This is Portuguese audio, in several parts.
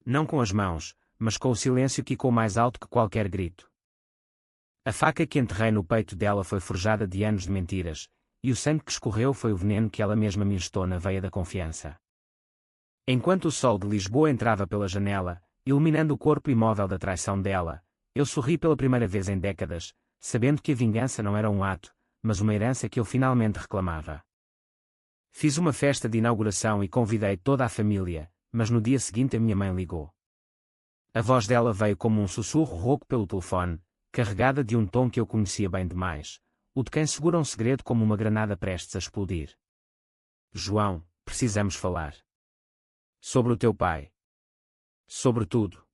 não com as mãos, mas com o silêncio que ecoou mais alto que qualquer grito. A faca que enterrei no peito dela foi forjada de anos de mentiras, e o sangue que escorreu foi o veneno que ela mesma me injetou na veia da confiança. Enquanto o sol de Lisboa entrava pela janela, iluminando o corpo imóvel da traição dela, eu sorri pela primeira vez em décadas, sabendo que a vingança não era um ato, mas uma herança que eu finalmente reclamava. Fiz uma festa de inauguração e convidei toda a família, mas no dia seguinte a minha mãe ligou. A voz dela veio como um sussurro rouco pelo telefone, carregada de um tom que eu conhecia bem demais, o de quem segura um segredo como uma granada prestes a explodir. João, precisamos falar. Sobre o teu pai. Sobre tudo.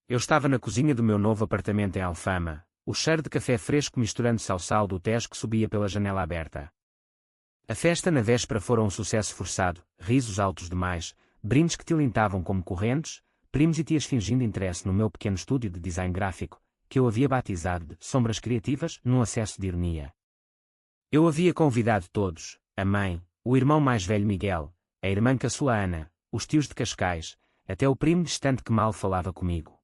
Eu estava na cozinha do meu novo apartamento em Alfama, o cheiro de café fresco misturando-se ao sal do Tejo que subia pela janela aberta. A festa na véspera fora um sucesso forçado, risos altos demais, brindes que tilintavam como correntes, primos e tias fingindo interesse no meu pequeno estúdio de design gráfico, que eu havia batizado de Sombras Criativas, num acesso de ironia. Eu havia convidado todos, a mãe, o irmão mais velho Miguel, a irmã caçula Ana, os tios de Cascais, até o primo distante que mal falava comigo.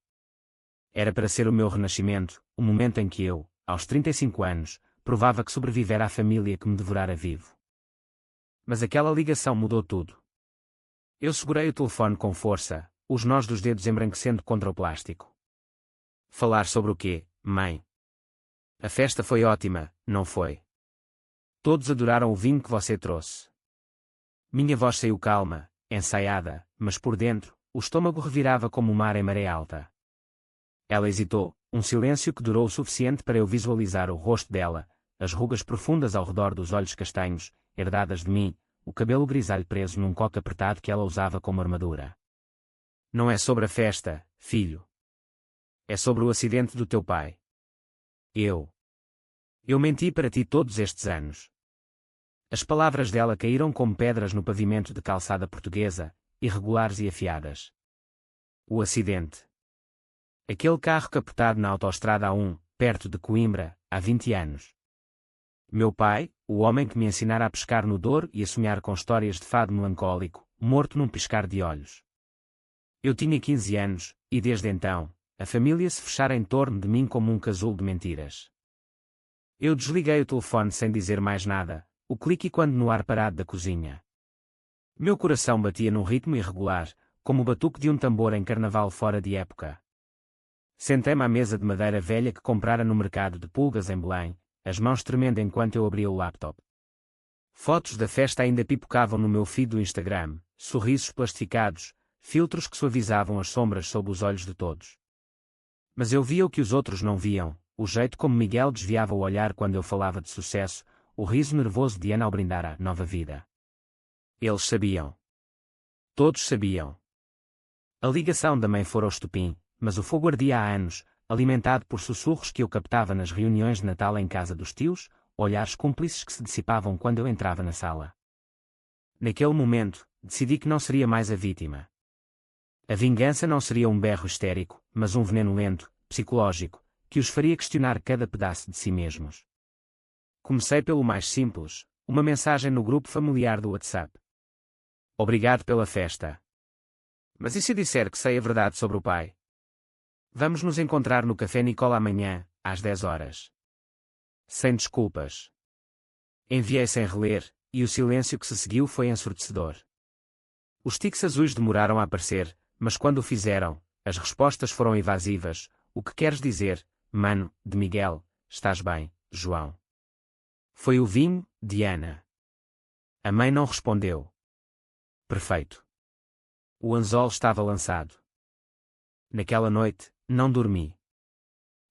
Era para ser o meu renascimento, o momento em que eu, aos 35 anos, provava que sobrevivera à família que me devorara vivo. Mas aquela ligação mudou tudo. Eu segurei o telefone com força, os nós dos dedos embranquecendo contra o plástico. Falar sobre o quê, mãe? A festa foi ótima, não foi? Todos adoraram o vinho que você trouxe. Minha voz saiu calma, ensaiada, mas por dentro, o estômago revirava como o mar em maré alta. Ela hesitou, um silêncio que durou o suficiente para eu visualizar o rosto dela, as rugas profundas ao redor dos olhos castanhos, herdadas de mim, o cabelo grisalho preso num coque apertado que ela usava como armadura. Não é sobre a festa, filho. É sobre o acidente do teu pai. Eu menti para ti todos estes anos. As palavras dela caíram como pedras no pavimento de calçada portuguesa, irregulares e afiadas. O acidente. Aquele carro capotado na autoestrada A1, perto de Coimbra, há 20 anos. Meu pai, o homem que me ensinara a pescar no Douro e a sonhar com histórias de fado melancólico, morto num piscar de olhos. Eu tinha 15 anos, e desde então, a família se fechara em torno de mim como um casulo de mentiras. Eu desliguei o telefone sem dizer mais nada, o clique quando no ar parado da cozinha. Meu coração batia num ritmo irregular, como o batuque de um tambor em carnaval fora de época. Sentei-me à mesa de madeira velha que comprara no mercado de Pulgas em Belém, as mãos tremendo enquanto eu abria o laptop. Fotos da festa ainda pipocavam no meu feed do Instagram, sorrisos plastificados, filtros que suavizavam as sombras sob os olhos de todos. Mas eu via o que os outros não viam, o jeito como Miguel desviava o olhar quando eu falava de sucesso, o riso nervoso de Ana ao brindar a nova vida. Eles sabiam. Todos sabiam. A ligação da mãe fora o estupim, mas o fogo ardia há anos, alimentado por sussurros que eu captava nas reuniões de Natal em casa dos tios, olhares cúmplices que se dissipavam quando eu entrava na sala. Naquele momento, decidi que não seria mais a vítima. A vingança não seria um berro histérico, mas um veneno lento, psicológico, que os faria questionar cada pedaço de si mesmos. Comecei pelo mais simples, uma mensagem no grupo familiar do WhatsApp. Obrigado pela festa. Mas e se disser que sei a verdade sobre o pai? Vamos nos encontrar no Café Nicola amanhã, às 10 horas. Sem desculpas. Enviei sem reler, e o silêncio que se seguiu foi ensurdecedor. Os tiques azuis demoraram a aparecer, mas quando o fizeram, as respostas foram evasivas. O que queres dizer, mano, de Miguel? Estás bem, João? Foi o vinho, de Ana. A mãe não respondeu. Perfeito. O anzol estava lançado. Naquela noite, não dormi.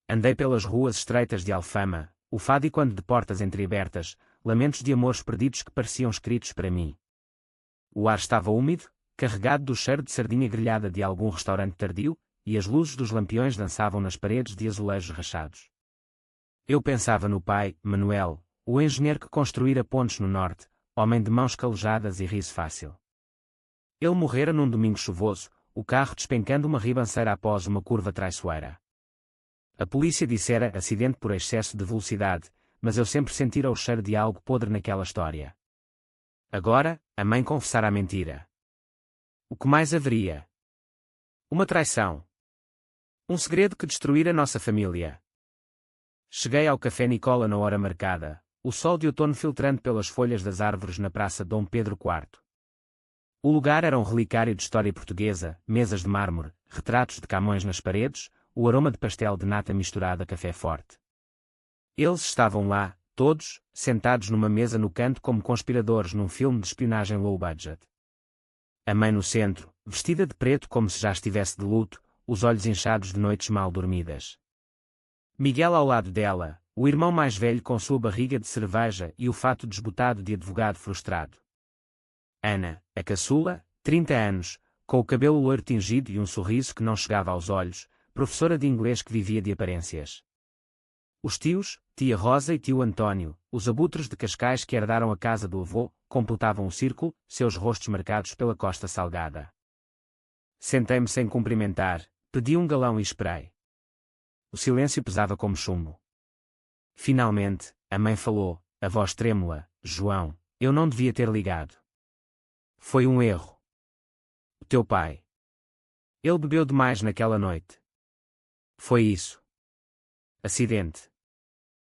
Andei pelas ruas estreitas de Alfama, o fado e quando de portas entreabertas, lamentos de amores perdidos que pareciam escritos para mim. O ar estava úmido, carregado do cheiro de sardinha grelhada de algum restaurante tardio, e as luzes dos lampiões dançavam nas paredes de azulejos rachados. Eu pensava no pai, Manuel, o engenheiro que construíra pontes no norte, homem de mãos calejadas e riso fácil. Ele morrera num domingo chuvoso, o carro despencando uma ribanceira após uma curva traiçoeira. A polícia dissera acidente por excesso de velocidade, mas eu sempre sentira o cheiro de algo podre naquela história. Agora, a mãe confessara a mentira. O que mais haveria? Uma traição. Um segredo que destruíra nossa família. Cheguei ao Café Nicola na hora marcada, o sol de outono filtrando pelas folhas das árvores na Praça Dom Pedro IV. O lugar era um relicário de história portuguesa, mesas de mármore, retratos de Camões nas paredes, o aroma de pastel de nata misturado a café forte. Eles estavam lá, todos, sentados numa mesa no canto como conspiradores num filme de espionagem low budget. A mãe no centro, vestida de preto como se já estivesse de luto, os olhos inchados de noites mal dormidas. Miguel ao lado dela, o irmão mais velho com sua barriga de cerveja e o fato desbotado de advogado frustrado. Ana, a caçula, 30 anos, com o cabelo loiro tingido e um sorriso que não chegava aos olhos, professora de inglês que vivia de aparências. Os tios, tia Rosa e tio António, os abutres de Cascais que herdaram a casa do avô, completavam o círculo, seus rostos marcados pela costa salgada. Sentei-me sem cumprimentar, pedi um galão e esperei. O silêncio pesava como chumbo. Finalmente, a mãe falou, a voz trêmula: João, eu não devia ter ligado. Foi um erro. O teu pai. Ele bebeu demais naquela noite. Foi isso. Acidente.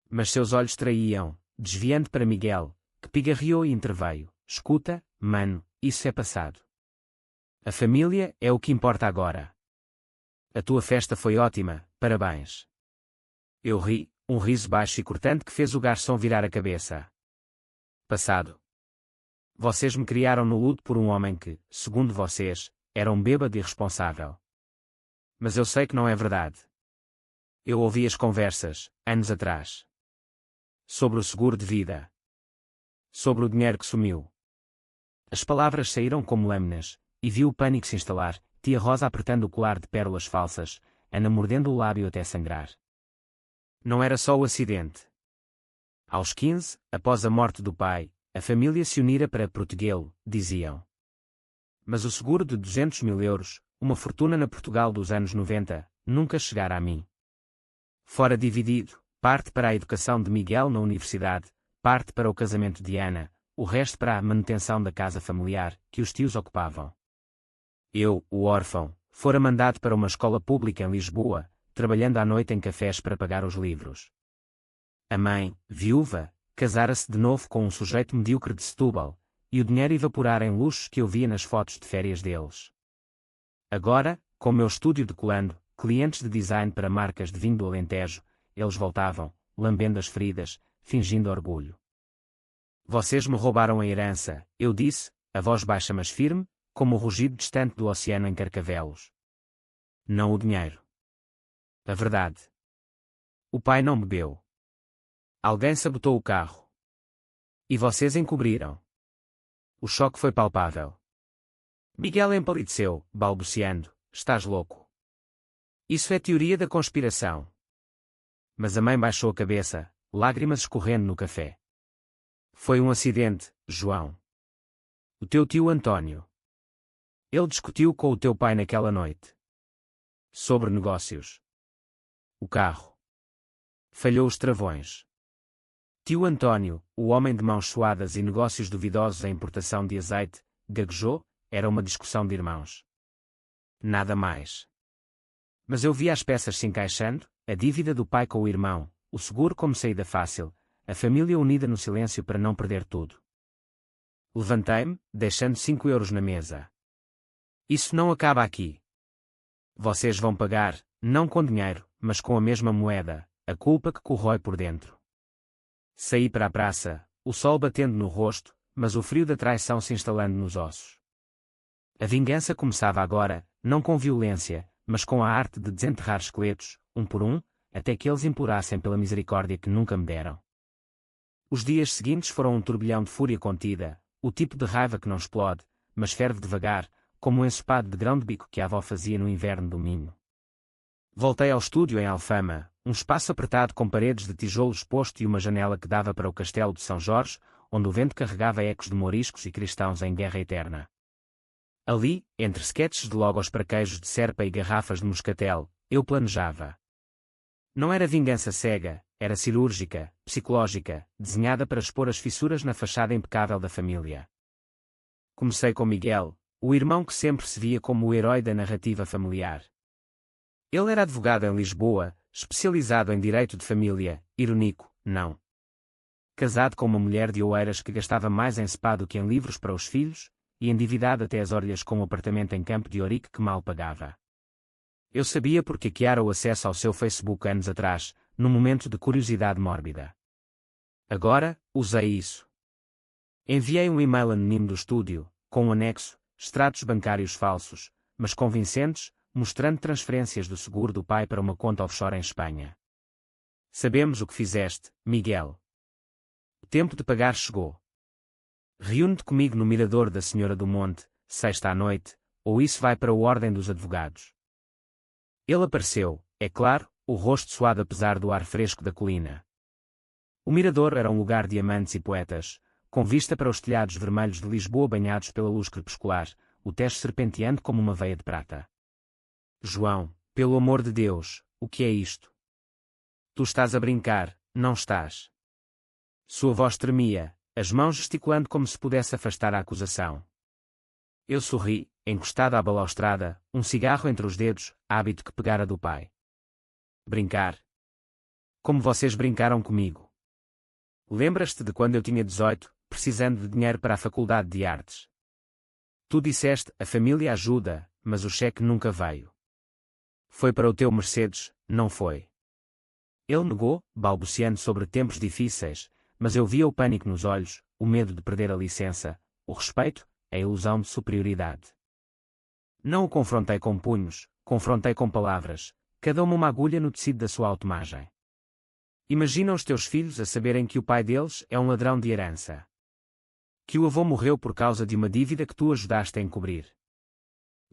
Mas seus olhos traíam, desviando para Miguel, que pigarreou e interveio. Escuta, mano, isso é passado. A família é o que importa agora. A tua festa foi ótima, parabéns. Eu ri, um riso baixo e cortante que fez o garçom virar a cabeça. Passado. Vocês me criaram no luto por um homem que, segundo vocês, era um bêbado irresponsável. Mas eu sei que não é verdade. Eu ouvi as conversas, anos atrás. Sobre o seguro de vida. Sobre o dinheiro que sumiu. As palavras saíram como lâminas, e viu o pânico se instalar, tia Rosa apertando o colar de pérolas falsas, Ana mordendo o lábio até sangrar. Não era só o acidente. Aos 15, após a morte do pai, a família se unira para protegê-lo, diziam. Mas o seguro de 200 mil euros, uma fortuna na Portugal dos anos 90, nunca chegara a mim. Fora dividido, parte para a educação de Miguel na universidade, parte para o casamento de Ana, o resto para a manutenção da casa familiar, que os tios ocupavam. Eu, o órfão, fora mandado para uma escola pública em Lisboa, trabalhando à noite em cafés para pagar os livros. A mãe, viúva, casara-se de novo com um sujeito medíocre de Setúbal, e o dinheiro evaporar em luxos que eu via nas fotos de férias deles. Agora, com meu estúdio decolando, clientes de design para marcas de vinho do Alentejo, eles voltavam, lambendo as feridas, fingindo orgulho. Vocês me roubaram a herança, eu disse, a voz baixa mas firme, como o rugido distante do oceano em Carcavelos. Não o dinheiro. A verdade. O pai não bebeu. Alguém sabotou o carro. E vocês encobriram. O choque foi palpável. Miguel empalideceu, balbuciando, estás louco. Isso é teoria da conspiração. Mas a mãe baixou a cabeça, lágrimas escorrendo no café. Foi um acidente, João. O teu tio António. Ele discutiu com o teu pai naquela noite. Sobre negócios. O carro. Falhou os travões. Tio António, o homem de mãos suadas e negócios duvidosos em importação de azeite, gaguejou, era uma discussão de irmãos. Nada mais. Mas eu via as peças se encaixando, a dívida do pai com o irmão, o seguro como saída fácil, a família unida no silêncio para não perder tudo. Levantei-me, deixando 5 euros na mesa. Isso não acaba aqui. Vocês vão pagar, não com dinheiro, mas com a mesma moeda, a culpa que corrói por dentro. Saí para a praça, o sol batendo no rosto, mas o frio da traição se instalando nos ossos. A vingança começava agora, não com violência, mas com a arte de desenterrar esqueletos, um por um, até que eles implorassem pela misericórdia que nunca me deram. Os dias seguintes foram um turbilhão de fúria contida, o tipo de raiva que não explode, mas ferve devagar, como um ensopado de grão de bico que a avó fazia no inverno do Minho. Voltei ao estúdio em Alfama, um espaço apertado com paredes de tijolo exposto e uma janela que dava para o castelo de São Jorge, onde o vento carregava ecos de moriscos e cristãos em guerra eterna. Ali, entre sketches de logos para queijos de serpa e garrafas de moscatel, eu planejava. Não era vingança cega, era cirúrgica, psicológica, desenhada para expor as fissuras na fachada impecável da família. Comecei com Miguel, O irmão que sempre se via como o herói da narrativa familiar. Ele era advogado em Lisboa, especializado em direito de família, irônico, não. Casado com uma mulher de Oeiras que gastava mais em spa do que em livros para os filhos, e endividado até as orelhas com um apartamento em Campo de Ourique que mal pagava. Eu sabia porque hackeara o acesso ao seu Facebook anos atrás, num momento de curiosidade mórbida. Agora, usei isso. Enviei um e-mail anónimo do estúdio, com um anexo, extratos bancários falsos, mas convincentes, mostrando transferências do seguro do pai para uma conta offshore em Espanha. Sabemos o que fizeste, Miguel. O tempo de pagar chegou. Reúne-te comigo no Mirador da Senhora do Monte, sexta à noite, ou isso vai para a Ordem dos Advogados. Ele apareceu, é claro, o rosto suado apesar do ar fresco da colina. O Mirador era um lugar de amantes e poetas, com vista para os telhados vermelhos de Lisboa banhados pela luz crepuscular, o Tejo serpenteando como uma veia de prata. João, pelo amor de Deus, o que é isto? Tu estás a brincar, não estás? Sua voz tremia, as mãos gesticulando como se pudesse afastar a acusação. Eu sorri, encostado à balaustrada, um cigarro entre os dedos, hábito que pegara do pai. Brincar? Como vocês brincaram comigo? Lembras-te de quando eu tinha 18, precisando de dinheiro para a Faculdade de Artes? Tu disseste, a família ajuda, mas o cheque nunca veio. Foi para o teu Mercedes, não foi? Ele negou, balbuciando sobre tempos difíceis, mas eu via o pânico nos olhos, o medo de perder a licença, o respeito, a ilusão de superioridade. Não o confrontei com punhos, confrontei com palavras, cada uma agulha no tecido da sua autoimagem. Imagina os teus filhos a saberem que o pai deles é um ladrão de herança. Que o avô morreu por causa de uma dívida que tu ajudaste a encobrir.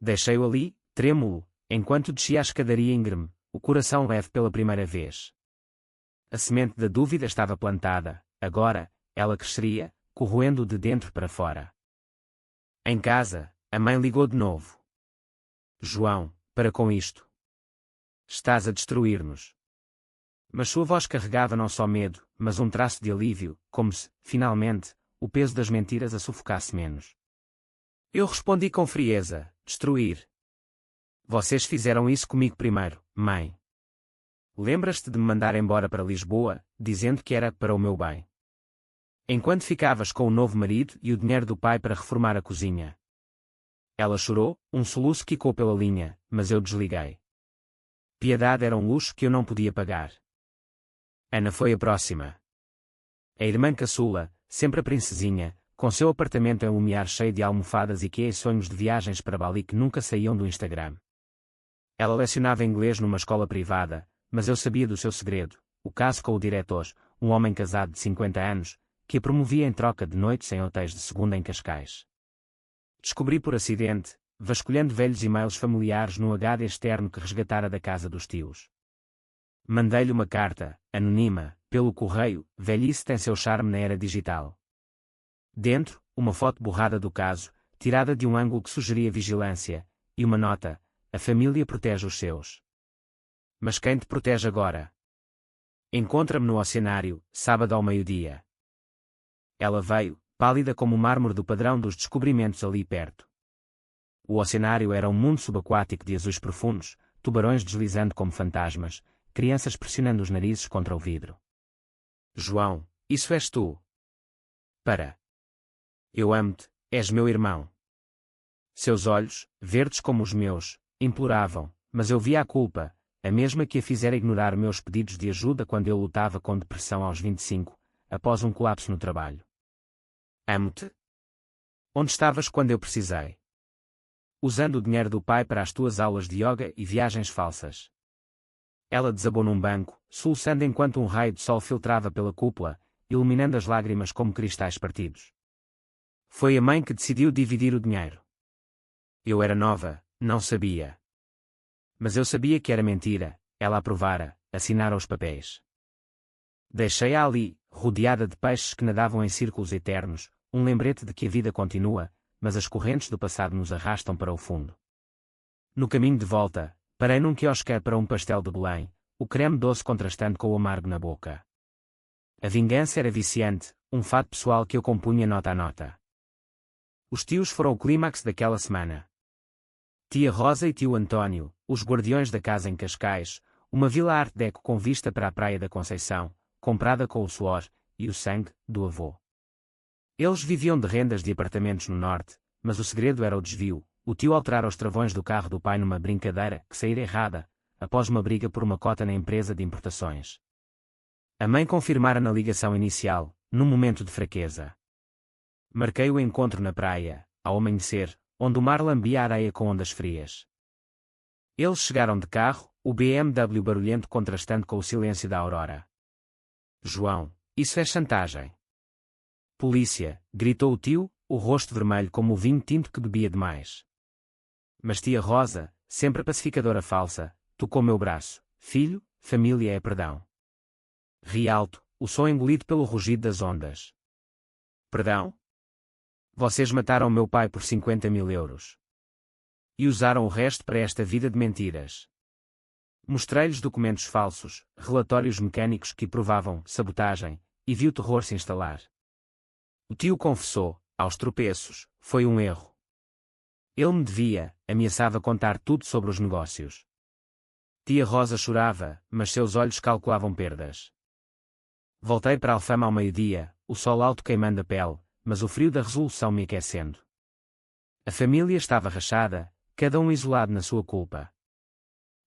Deixei-o ali, trêmulo, enquanto descia a escadaria íngreme, o coração leve pela primeira vez. A semente da dúvida estava plantada, agora, ela cresceria, corroendo-o de dentro para fora. Em casa, a mãe ligou de novo. João, para com isto. Estás a destruir-nos. Mas sua voz carregava não só medo, mas um traço de alívio, como se, finalmente, o peso das mentiras a sufocasse menos. Eu respondi com frieza, destruir. Vocês fizeram isso comigo primeiro, mãe. Lembras-te de me mandar embora para Lisboa, dizendo que era para o meu bem. Enquanto ficavas com o novo marido e o dinheiro do pai para reformar a cozinha. Ela chorou, um soluço quicou pela linha, mas eu desliguei. Piedade era um luxo que eu não podia pagar. Ana foi a próxima. A irmã caçula, sempre a princesinha, com seu apartamento em lumiar cheio de almofadas e sonhos de viagens para Bali que nunca saíam do Instagram. Ela lecionava inglês numa escola privada, mas eu sabia do seu segredo, o caso com o diretor, um homem casado de 50 anos, que a promovia em troca de noites em hotéis de segunda em Cascais. Descobri por acidente, vasculhando velhos e-mails familiares no HD externo que resgatara da casa dos tios. Mandei-lhe uma carta, anônima, pelo correio, velhice tem seu charme na era digital. Dentro, uma foto borrada do caso, tirada de um ângulo que sugeria vigilância, e uma nota, a família protege os seus. Mas quem te protege agora? Encontra-me no oceanário, sábado ao meio-dia. Ela veio, pálida como o mármore do padrão dos descobrimentos ali perto. O oceanário era um mundo subaquático de azuis profundos, tubarões deslizando como fantasmas, crianças pressionando os narizes contra o vidro. João, isso és tu. Para. Eu amo-te, és meu irmão. Seus olhos, verdes como os meus, imploravam, mas eu via a culpa, a mesma que a fizera ignorar meus pedidos de ajuda quando eu lutava com depressão aos 25, após um colapso no trabalho. Amo-te? Onde estavas quando eu precisei? Usando o dinheiro do pai para as tuas aulas de yoga e viagens falsas. Ela desabou num banco, soluçando enquanto um raio de sol filtrava pela cúpula, iluminando as lágrimas como cristais partidos. Foi a mãe que decidiu dividir o dinheiro. Eu era nova, não sabia. Mas eu sabia que era mentira, ela aprovara, assinara os papéis. Deixei-a ali, rodeada de peixes que nadavam em círculos eternos, um lembrete de que a vida continua, mas as correntes do passado nos arrastam para o fundo. No caminho de volta, parei num quiosque para um pastel de Belém, o creme doce contrastando com o amargo na boca. A vingança era viciante, um fato pessoal que eu compunha nota a nota. Os tios foram o clímax daquela semana. Tia Rosa e tio António, os guardiões da casa em Cascais, uma vila art deco com vista para a Praia da Conceição, comprada com o suor e o sangue do avô. Eles viviam de rendas de apartamentos no norte, mas o segredo era o desvio. O tio alterara os travões do carro do pai numa brincadeira que saíra errada, após uma briga por uma cota na empresa de importações. A mãe confirmara na ligação inicial, num momento de fraqueza. Marquei o encontro na praia, ao amanhecer, onde o mar lambia a areia com ondas frias. Eles chegaram de carro, o BMW barulhento contrastando com o silêncio da aurora. João, isso é chantagem. Polícia, gritou o tio, o rosto vermelho como o vinho tinto que bebia demais. Mas tia Rosa, sempre a pacificadora falsa, tocou meu braço. Filho, família é perdão. Ri alto, o som engolido pelo rugido das ondas. Perdão? Vocês mataram meu pai por 50.000 euros. E usaram o resto para esta vida de mentiras. Mostrei-lhes documentos falsos, relatórios mecânicos que provavam sabotagem, e vi o terror se instalar. O tio confessou, aos tropeços, foi um erro. Ele me devia, ameaçava contar tudo sobre os negócios. Tia Rosa chorava, mas seus olhos calculavam perdas. Voltei para Alfama ao meio-dia, o sol alto queimando a pele, mas o frio da resolução me aquecendo. A família estava rachada, cada um isolado na sua culpa.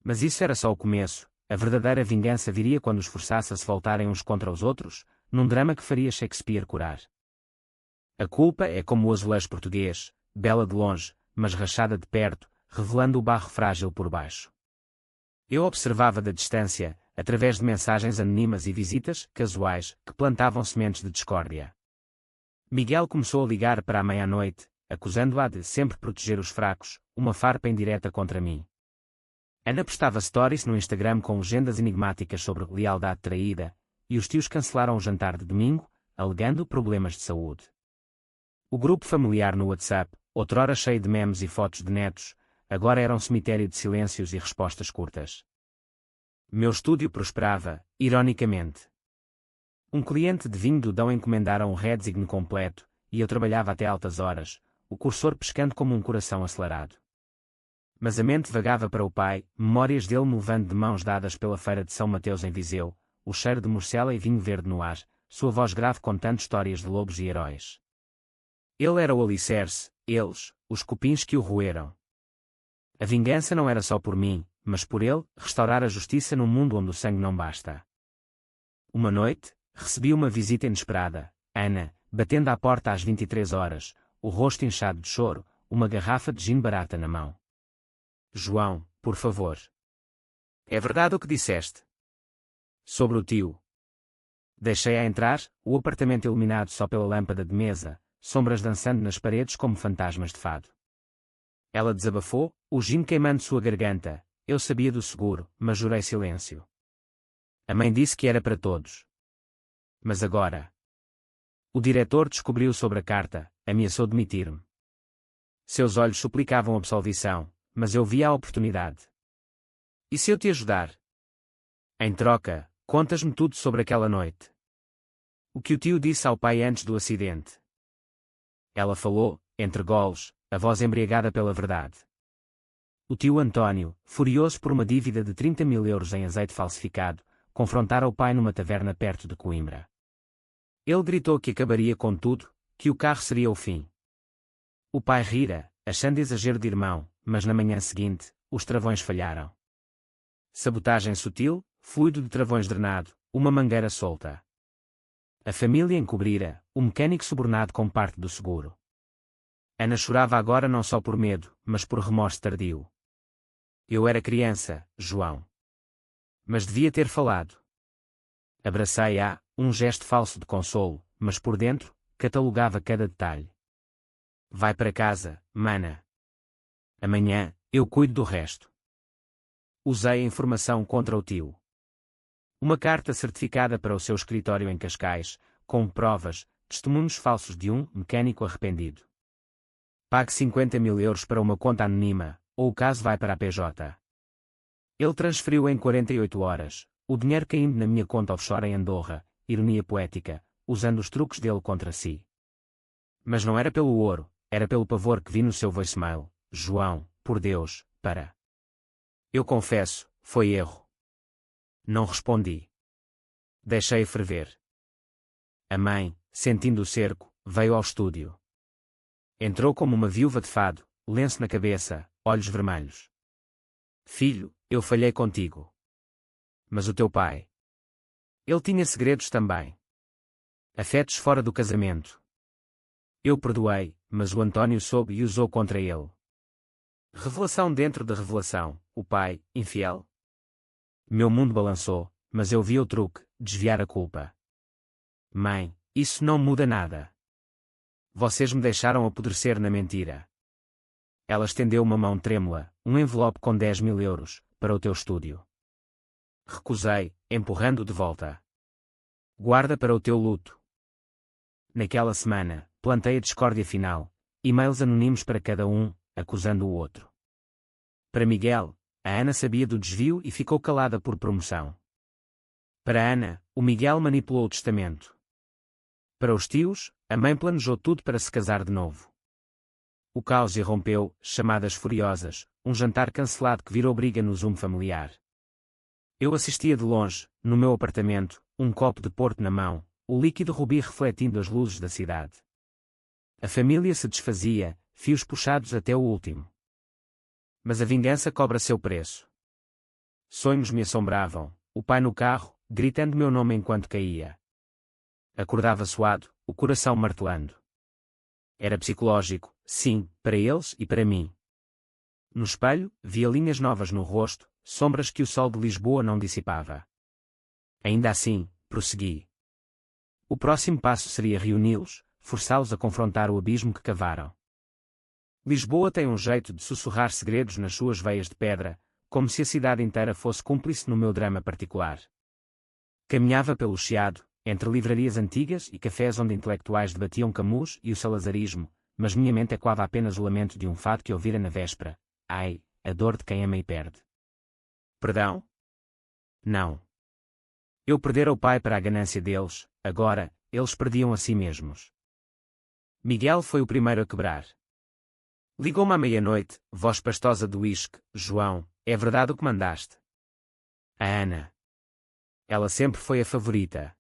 Mas isso era só o começo, a verdadeira vingança viria quando os forçasse a se voltarem uns contra os outros, num drama que faria Shakespeare curar. A culpa é como o azulejo português, bela de longe, mas rachada de perto, revelando o barro frágil por baixo. Eu observava da distância, através de mensagens anônimas e visitas casuais, que plantavam sementes de discórdia. Miguel começou a ligar para a meia-noite, acusando-a de sempre proteger os fracos, uma farpa indireta contra mim. Ana postava stories no Instagram com legendas enigmáticas sobre lealdade traída, e os tios cancelaram o jantar de domingo, alegando problemas de saúde. O grupo familiar no WhatsApp, outrora cheio de memes e fotos de netos, agora era um cemitério de silêncios e respostas curtas. Meu estúdio prosperava, ironicamente. Um cliente de vinho do Dão encomendara um Redsigne completo, e eu trabalhava até altas horas, o cursor pescando como um coração acelerado. Mas a mente vagava para o pai, memórias dele me levando de mãos dadas pela feira de São Mateus em Viseu, o cheiro de morcela e vinho verde no ar, sua voz grave contando histórias de lobos e heróis. Ele era o alicerce, eles, os cupins que o roeram. A vingança não era só por mim, mas por ele, restaurar a justiça num mundo onde o sangue não basta. Uma noite, recebi uma visita inesperada, Ana, batendo à porta às 23 horas, o rosto inchado de choro, uma garrafa de gin barata na mão. João, por favor. É verdade o que disseste? Sobre o tio. Deixei-a entrar, o apartamento iluminado só pela lâmpada de mesa, sombras dançando nas paredes como fantasmas de fado. Ela desabafou, o gin queimando sua garganta. Eu sabia do seguro, mas jurei silêncio. A mãe disse que era para todos. Mas agora... O diretor descobriu sobre a carta, ameaçou demitir-me. Seus olhos suplicavam absolvição, mas eu via a oportunidade. E se eu te ajudar? Em troca, contas-me tudo sobre aquela noite. O que o tio disse ao pai antes do acidente. Ela falou, entre golos, a voz embriagada pela verdade. O tio António, furioso por uma dívida de 30.000 euros em azeite falsificado, confrontara o pai numa taverna perto de Coimbra. Ele gritou que acabaria com tudo, que o carro seria o fim. O pai rira, achando exagero de irmão, mas na manhã seguinte, os travões falharam. Sabotagem sutil, fluido de travões drenado, uma mangueira solta. A família encobrira, o mecânico subornado com parte do seguro. Ana chorava agora não só por medo, mas por remorso tardio. Eu era criança, João. Mas devia ter falado. Abracei-a, um gesto falso de consolo, mas por dentro, catalogava cada detalhe. Vai para casa, mana. Amanhã, eu cuido do resto. Usei a informação contra o tio. Uma carta certificada para o seu escritório em Cascais, com provas, testemunhos falsos de um mecânico arrependido. Pague 50.000 euros para uma conta anônima, ou o caso vai para a PJ. Ele transferiu em 48 horas, o dinheiro caindo na minha conta offshore em Andorra, ironia poética, usando os truques dele contra si. Mas não era pelo ouro, era pelo pavor que vi no seu voicemail. João, por Deus, para. Eu confesso, foi erro. Não respondi. Deixei ferver. A mãe, sentindo o cerco, veio ao estúdio. Entrou como uma viúva de fado, lenço na cabeça, olhos vermelhos. Filho, eu falhei contigo. Mas o teu pai? Ele tinha segredos também. Afetos fora do casamento. Eu perdoei, mas o Antônio soube e usou contra ele. Revelação dentro de revelação, o pai, infiel. Meu mundo balançou, mas eu vi o truque, desviar a culpa. Mãe, isso não muda nada. Vocês me deixaram apodrecer na mentira. Ela estendeu uma mão trêmula, um envelope com 10.000 euros, para o teu estúdio. Recusei, empurrando-o de volta. Guarda para o teu luto. Naquela semana, plantei a discórdia final, e-mails anónimos para cada um, acusando o outro. Para Miguel, a Ana sabia do desvio e ficou calada por promoção. Para Ana, o Miguel manipulou o testamento. Para os tios, a mãe planejou tudo para se casar de novo. O caos irrompeu, chamadas furiosas, um jantar cancelado que virou briga no Zoom familiar. Eu assistia de longe, no meu apartamento, um copo de porto na mão, o líquido rubi refletindo as luzes da cidade. A família se desfazia, fios puxados até o último. Mas a vingança cobra seu preço. Sonhos me assombravam, o pai no carro, gritando meu nome enquanto caía. Acordava suado, o coração martelando. Era psicológico, sim, para eles e para mim. No espelho, via linhas novas no rosto, sombras que o sol de Lisboa não dissipava. Ainda assim, prossegui. O próximo passo seria reuni-los, forçá-los a confrontar o abismo que cavaram. Lisboa tem um jeito de sussurrar segredos nas suas veias de pedra, como se a cidade inteira fosse cúmplice no meu drama particular. Caminhava pelo Chiado, entre livrarias antigas e cafés onde intelectuais debatiam Camus e o salazarismo, mas minha mente ecoava apenas o lamento de um fado que ouvira na véspera. Ai, a dor de quem ama e perde. Perdão? Não. Eu perdera o pai para a ganância deles, agora, eles perdiam a si mesmos. Miguel foi o primeiro a quebrar. Ligou-me à meia-noite, voz pastosa do uísque. João, é verdade o que mandaste? A Ana. Ela sempre foi a favorita.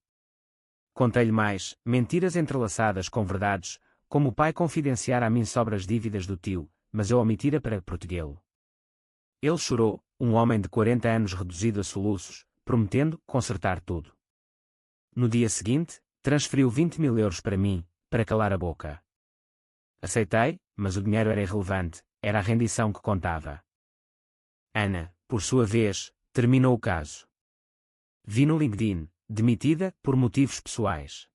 Contei-lhe mais, mentiras entrelaçadas com verdades, como o pai confidenciara a mim sobre as dívidas do tio, mas eu omitira para protegê-lo. Ele chorou, um homem de 40 anos reduzido a soluços, prometendo consertar tudo. No dia seguinte, transferiu 20.000 euros para mim, para calar a boca. Aceitei, mas o dinheiro era irrelevante, era a rendição que contava. Ana, por sua vez, terminou o caso. Vi no LinkedIn, demitida, por motivos pessoais.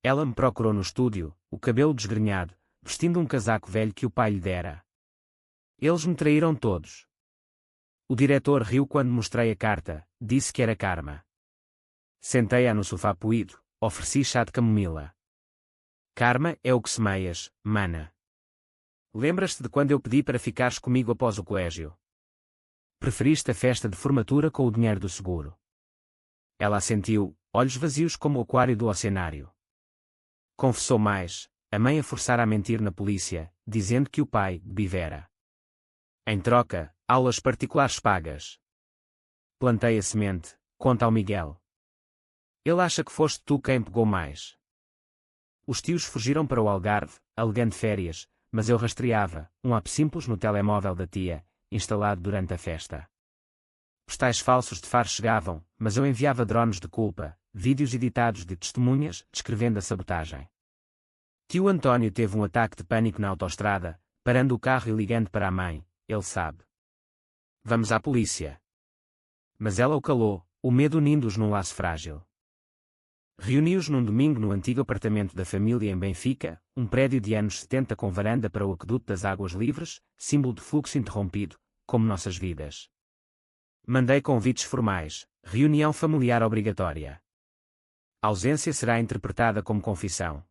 Ela me procurou no estúdio, o cabelo desgrenhado, vestindo um casaco velho que o pai lhe dera. Eles me traíram todos. O diretor riu quando mostrei a carta, disse que era karma. Sentei-a no sofá poído, ofereci chá de camomila. Karma é o que semeias, mana. Lembras-te de quando eu pedi para ficares comigo após o colégio? Preferiste a festa de formatura com o dinheiro do seguro. Ela assentiu, olhos vazios como o aquário do oceanário. Confessou mais, a mãe a forçar a mentir na polícia, dizendo que o pai bebera. Em troca, aulas particulares pagas. Plantei a semente, conta ao Miguel. Ele acha que foste tu quem pegou mais. Os tios fugiram para o Algarve, alegando férias, mas eu rastreava, um app simples no telemóvel da tia, instalado durante a festa. Postais falsos de Faro chegavam, mas eu enviava drones de culpa, vídeos editados de testemunhas, descrevendo a sabotagem. Tio Antônio teve um ataque de pânico na autoestrada, parando o carro e ligando para a mãe, ele sabe. Vamos à polícia. Mas ela o calou, o medo unindo-os num laço frágil. Reuni-os num domingo no antigo apartamento da família em Benfica, um prédio de anos 70 com varanda para o aqueduto das águas livres, símbolo de fluxo interrompido, como nossas vidas. Mandei convites formais, reunião familiar obrigatória. A ausência será interpretada como confissão.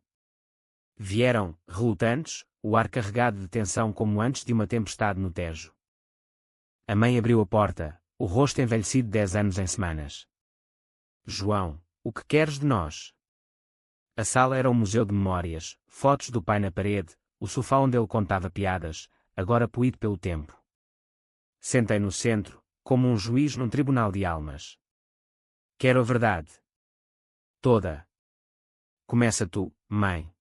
Vieram, relutantes, o ar carregado de tensão como antes de uma tempestade no Tejo. A mãe abriu a porta, o rosto envelhecido 10 anos em semanas. João, o que queres de nós? A sala era um museu de memórias, fotos do pai na parede, o sofá onde ele contava piadas, agora poído pelo tempo. Sentei no centro, como um juiz num tribunal de almas. Quero a verdade. Toda. Começa tu, mãe.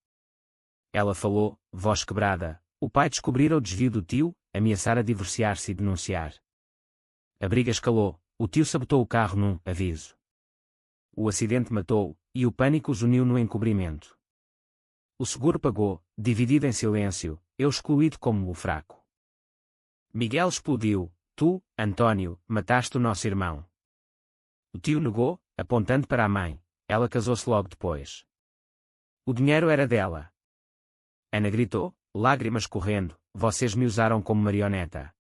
Ela falou, voz quebrada. O pai descobrira o desvio do tio, ameaçara divorciar-se e denunciar. A briga escalou, o tio sabotou o carro num aviso. O acidente matou, e o pânico os uniu no encobrimento. O seguro pagou, dividido em silêncio, eu excluído como o fraco. Miguel explodiu, tu, António, mataste o nosso irmão. O tio negou, apontando para a mãe, ela casou-se logo depois. O dinheiro era dela. Ana gritou, lágrimas correndo, vocês me usaram como marioneta.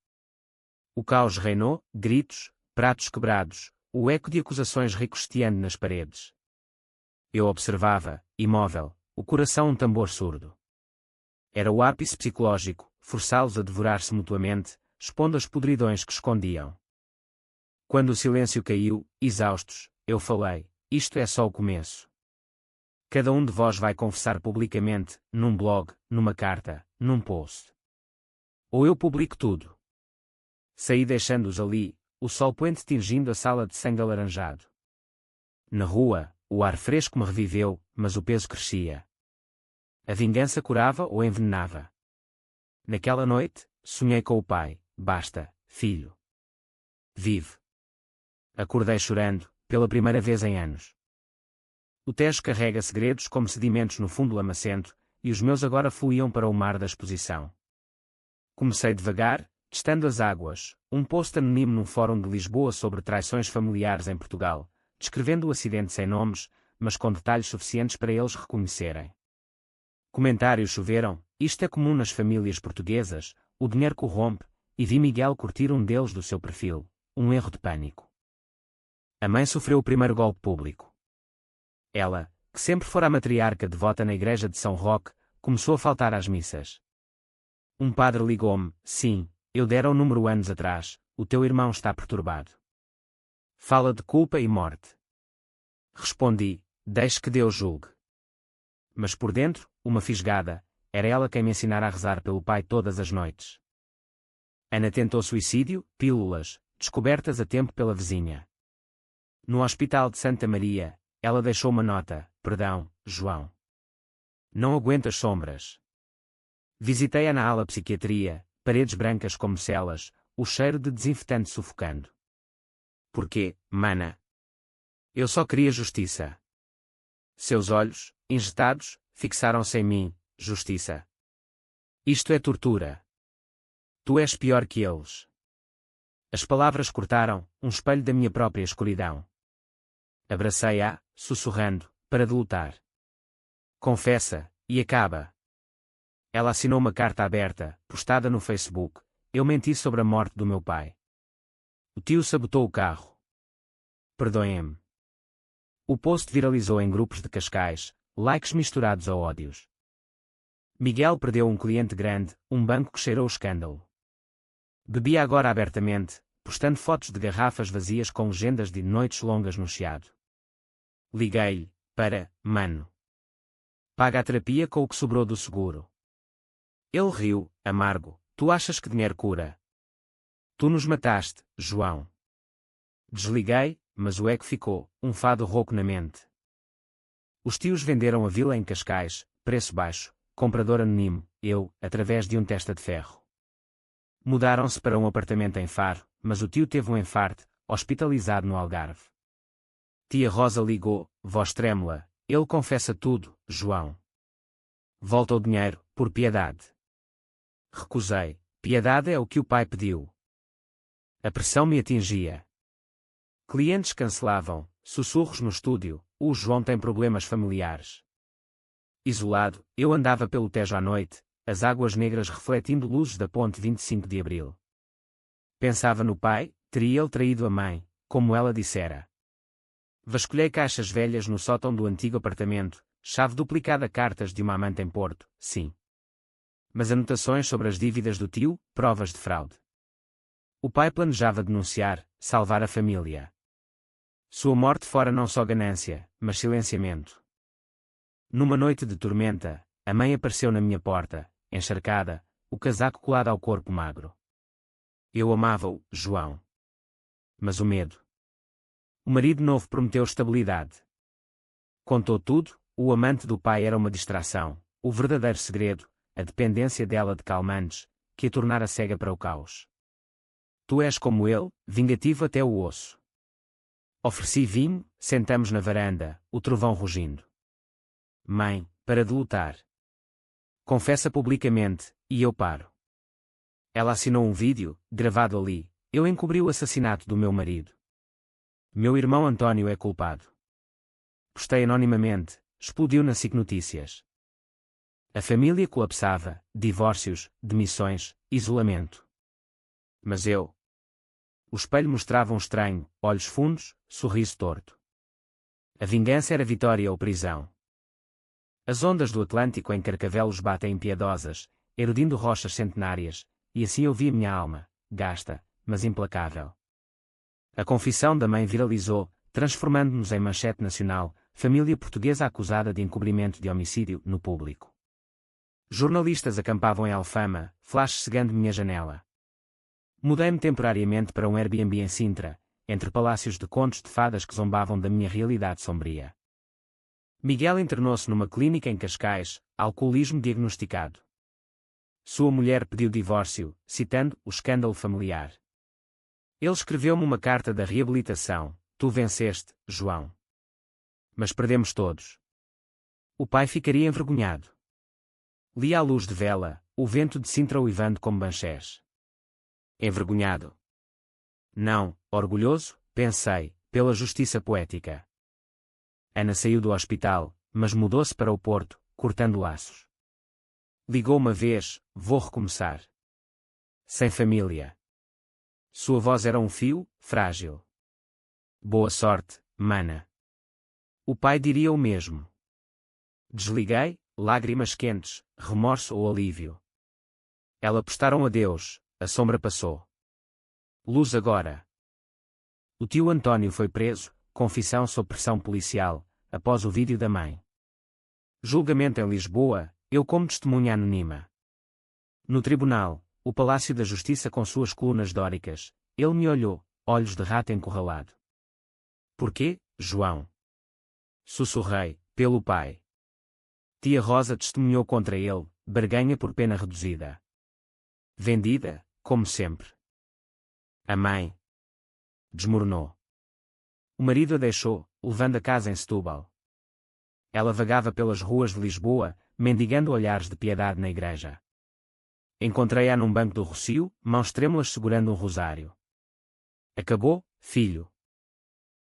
O caos reinou, gritos, pratos quebrados, o eco de acusações ricocheteando nas paredes. Eu observava, imóvel, o coração um tambor surdo. Era o ápice psicológico, forçá-los a devorar-se mutuamente, expondo as podridões que escondiam. Quando o silêncio caiu, exaustos, eu falei, isto é só o começo. Cada um de vós vai confessar publicamente, num blog, numa carta, num post. Ou eu publico tudo. Saí deixando-os ali, o sol poente tingindo a sala de sangue alaranjado. Na rua, o ar fresco me reviveu, mas o peso crescia. A vingança curava ou envenenava. Naquela noite, sonhei com o pai, basta, filho. Vive. Acordei chorando, pela primeira vez em anos. O Tejo carrega segredos como sedimentos no fundo lamacento, e os meus agora fluíam para o mar da exposição. Comecei devagar, testando as águas, um post anónimo num fórum de Lisboa sobre traições familiares em Portugal, descrevendo o acidente sem nomes, mas com detalhes suficientes para eles reconhecerem. Comentários choveram, isto é comum nas famílias portuguesas, o dinheiro corrompe, e vi Miguel curtir um deles do seu perfil, um erro de pânico. A mãe sofreu o primeiro golpe público. Ela, que sempre fora a matriarca devota na igreja de São Roque, começou a faltar às missas. Um padre ligou-me, sim, eu dera o número anos atrás, o teu irmão está perturbado. Fala de culpa e morte. Respondi, deixe que Deus julgue. Mas por dentro, uma fisgada, era ela quem me ensinara a rezar pelo pai todas as noites. Ana tentou suicídio, pílulas, descobertas a tempo pela vizinha. No hospital de Santa Maria, ela deixou uma nota, perdão, João. Não aguento as sombras. Visitei-a na ala psiquiatria, paredes brancas como celas, o cheiro de desinfetante sufocando. Porquê, mana? Eu só queria justiça. Seus olhos, injetados, fixaram-se em mim, justiça. Isto é tortura. Tu és pior que eles. As palavras cortaram, um espelho da minha própria escuridão. Abracei-a, sussurrando, para de lutar. Confessa, e acaba. Ela assinou uma carta aberta, postada no Facebook. Eu menti sobre a morte do meu pai. O tio sabotou o carro. Perdoem-me. O post viralizou em grupos de Cascais, likes misturados a ódios. Miguel perdeu um cliente grande, um banco que cheirou o escândalo. Bebia agora abertamente, postando fotos de garrafas vazias com legendas de noites longas no chiado. Liguei-lhe, para, mano. Paga a terapia com o que sobrou do seguro. Ele riu, amargo, tu achas que dinheiro cura? Tu nos mataste, João. Desliguei, mas o eco ficou, um fado rouco na mente. Os tios venderam a vila em Cascais, preço baixo, comprador anónimo, eu, através de um testa de ferro. Mudaram-se para um apartamento em Faro, mas o tio teve um enfarte, hospitalizado no Algarve. Tia Rosa ligou, voz trêmula, ele confessa tudo, João. Volta o dinheiro, por piedade. Recusei, piedade é o que o pai pediu. A pressão me atingia. Clientes cancelavam, sussurros no estúdio, o João tem problemas familiares. Isolado, eu andava pelo Tejo à noite, as águas negras refletindo luzes da ponte 25 de Abril. Pensava no pai, teria ele traído a mãe, como ela dissera. Vasculhei caixas velhas no sótão do antigo apartamento, chave duplicada, cartas de uma amante em Porto, sim. Mas anotações sobre as dívidas do tio, provas de fraude. O pai planejava denunciar, salvar a família. Sua morte fora não só ganância, mas silenciamento. Numa noite de tormenta, a mãe apareceu na minha porta, encharcada, o casaco colado ao corpo magro. Eu amava-o, João. Mas o medo. O marido novo prometeu estabilidade. Contou tudo, o amante do pai era uma distração, o verdadeiro segredo, a dependência dela de calmantes, que a tornara cega para o caos. Tu és como ele, vingativo até o osso. Ofereci vinho, sentamos na varanda, o trovão rugindo. Mãe, para de lutar. Confessa publicamente, e eu paro. Ela assinou um vídeo, gravado ali, eu encobri o assassinato do meu marido. Meu irmão António é culpado. Postei anonimamente, explodiu na SIC Notícias. A família colapsava, divórcios, demissões, isolamento. Mas eu. O espelho mostrava um estranho, olhos fundos, sorriso torto. A vingança era vitória ou prisão. As ondas do Atlântico em Carcavelos batem impiedosas, erudindo rochas centenárias, e assim eu vi a minha alma, gasta, mas implacável. A confissão da mãe viralizou, transformando-nos em manchete nacional, família portuguesa acusada de encobrimento de homicídio, no público. Jornalistas acampavam em Alfama, flash cegando minha janela. Mudei-me temporariamente para um Airbnb em Sintra, entre palácios de contos de fadas que zombavam da minha realidade sombria. Miguel internou-se numa clínica em Cascais, alcoolismo diagnosticado. Sua mulher pediu divórcio, citando o escândalo familiar. Ele escreveu-me uma carta da reabilitação: tu venceste, João. Mas perdemos todos. O pai ficaria envergonhado. Li à luz de vela, o vento de Sintra uivando como Banchés. Envergonhado. Não, orgulhoso, pensei, pela justiça poética. Ana saiu do hospital, mas mudou-se para o Porto, cortando laços. Ligou uma vez, vou recomeçar. Sem família. Sua voz era um fio, frágil. Boa sorte, mana. O pai diria o mesmo. Desliguei, lágrimas quentes, remorso ou alívio. Ela prestaram adeus, a sombra passou. Luz agora. O tio António foi preso, confissão sob pressão policial, após o vídeo da mãe. Julgamento em Lisboa, eu como testemunha anônima. No tribunal, o Palácio da Justiça com suas colunas dóricas, ele me olhou, olhos de rato encurralado. Porquê, João? Sussurrei, pelo pai. Tia Rosa testemunhou contra ele, barganha por pena reduzida. Vendida, como sempre. A mãe desmoronou. O marido a deixou, levando a casa em Setúbal. Ela vagava pelas ruas de Lisboa, mendigando olhares de piedade na igreja. Encontrei-a num banco do Rocio, mãos trêmulas segurando um rosário. Acabou, filho?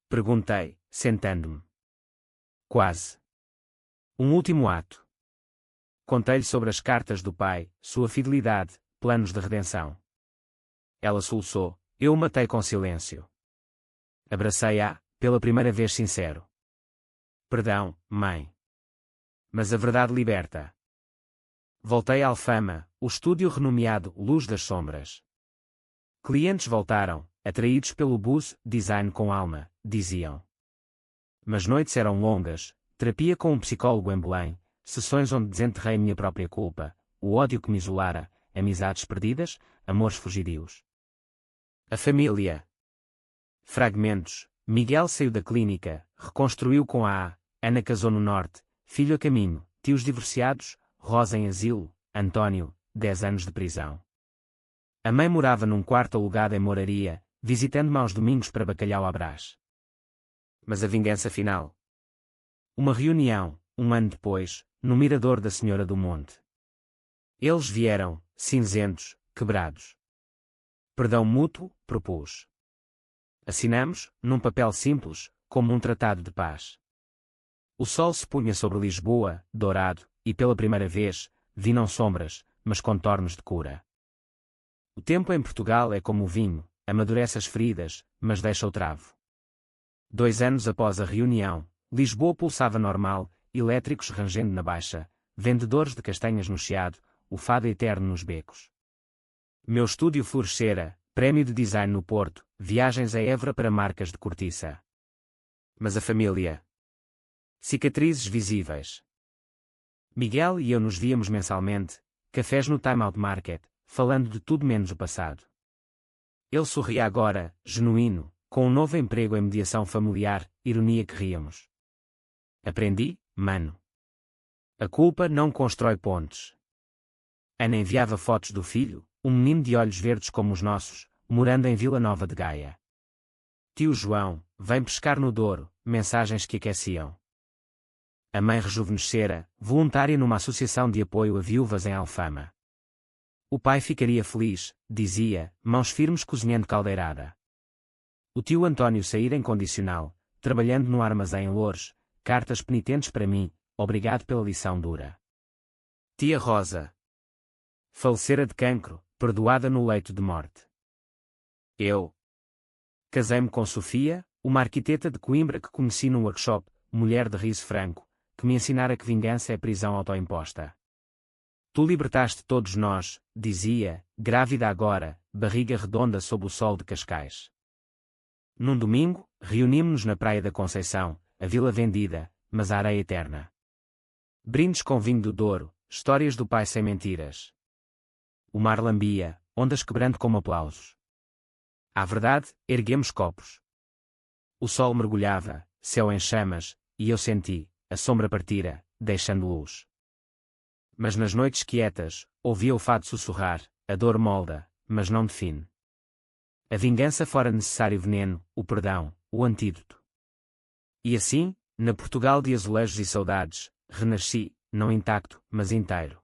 Perguntei, sentando-me. Quase. Um último ato. Contei-lhe sobre as cartas do pai, sua fidelidade, planos de redenção. Ela soluçou, eu o matei com silêncio. Abracei-a, pela primeira vez sincero. Perdão, mãe. Mas a verdade liberta. Voltei à Alfama, o estúdio renomeado Luz das Sombras. Clientes voltaram, atraídos pelo buzz, design com alma, diziam. Mas noites eram longas, terapia com um psicólogo em Belém, sessões onde desenterrei minha própria culpa, o ódio que me isolara, amizades perdidas, amores fugidios. A família. Fragmentos. Miguel saiu da clínica, reconstruiu com a Ana casou no norte, filho a caminho, tios divorciados, Rosa em asilo, António, 10 anos de prisão. A mãe morava num quarto alugado em Moraria, visitando-me aos domingos para bacalhau à brás. Mas a vingança final. Uma reunião, um ano depois, no mirador da Senhora do Monte. Eles vieram, cinzentos, quebrados. Perdão mútuo, propus. Assinamos, num papel simples, como um tratado de paz. O sol se punha sobre Lisboa, dourado, e pela primeira vez, vi não sombras, mas contornos de cura. O tempo em Portugal é como o vinho, amadurece as feridas, mas deixa o travo. 2 anos após a reunião, Lisboa pulsava normal, elétricos rangendo na baixa, vendedores de castanhas no Chiado, o fado eterno nos becos. Meu estúdio florescera, prémio de design no Porto, viagens a Évora para marcas de cortiça. Mas a família. Cicatrizes visíveis. Miguel e eu nos víamos mensalmente, cafés no Time Out Market, falando de tudo menos o passado. Ele sorria agora, genuíno, com um novo emprego em mediação familiar, ironia que ríamos. Aprendi, mano. A culpa não constrói pontes. Ana enviava fotos do filho, um menino de olhos verdes como os nossos, morando em Vila Nova de Gaia. Tio João, vem pescar no Douro, mensagens que aqueciam. A mãe rejuvenescera, voluntária numa associação de apoio a viúvas em Alfama. O pai ficaria feliz, dizia, mãos firmes cozinhando caldeirada. O tio António saíra em condicional, trabalhando no armazém em Loures, cartas penitentes para mim, obrigado pela lição dura. Tia Rosa falecera de cancro, perdoada no leito de morte. Eu casei-me com Sofia, uma arquiteta de Coimbra que conheci num workshop, mulher de riso franco, que me ensinara que vingança é prisão autoimposta. Tu libertaste todos nós, dizia, grávida agora, barriga redonda sob o sol de Cascais. Num domingo, reunimos-nos na Praia da Conceição, a vila vendida, mas a areia eterna. Brindes com vinho do Douro, histórias do pai sem mentiras. O mar lambia, ondas quebrando como aplausos. À verdade, erguemos copos. O sol mergulhava, céu em chamas, e eu senti, a sombra partira, deixando luz. Mas nas noites quietas, ouvia o fado sussurrar, a dor molda, mas não define. A vingança fora necessário veneno, o perdão, o antídoto. E assim, na Portugal de azulejos e saudades, renasci, não intacto, mas inteiro.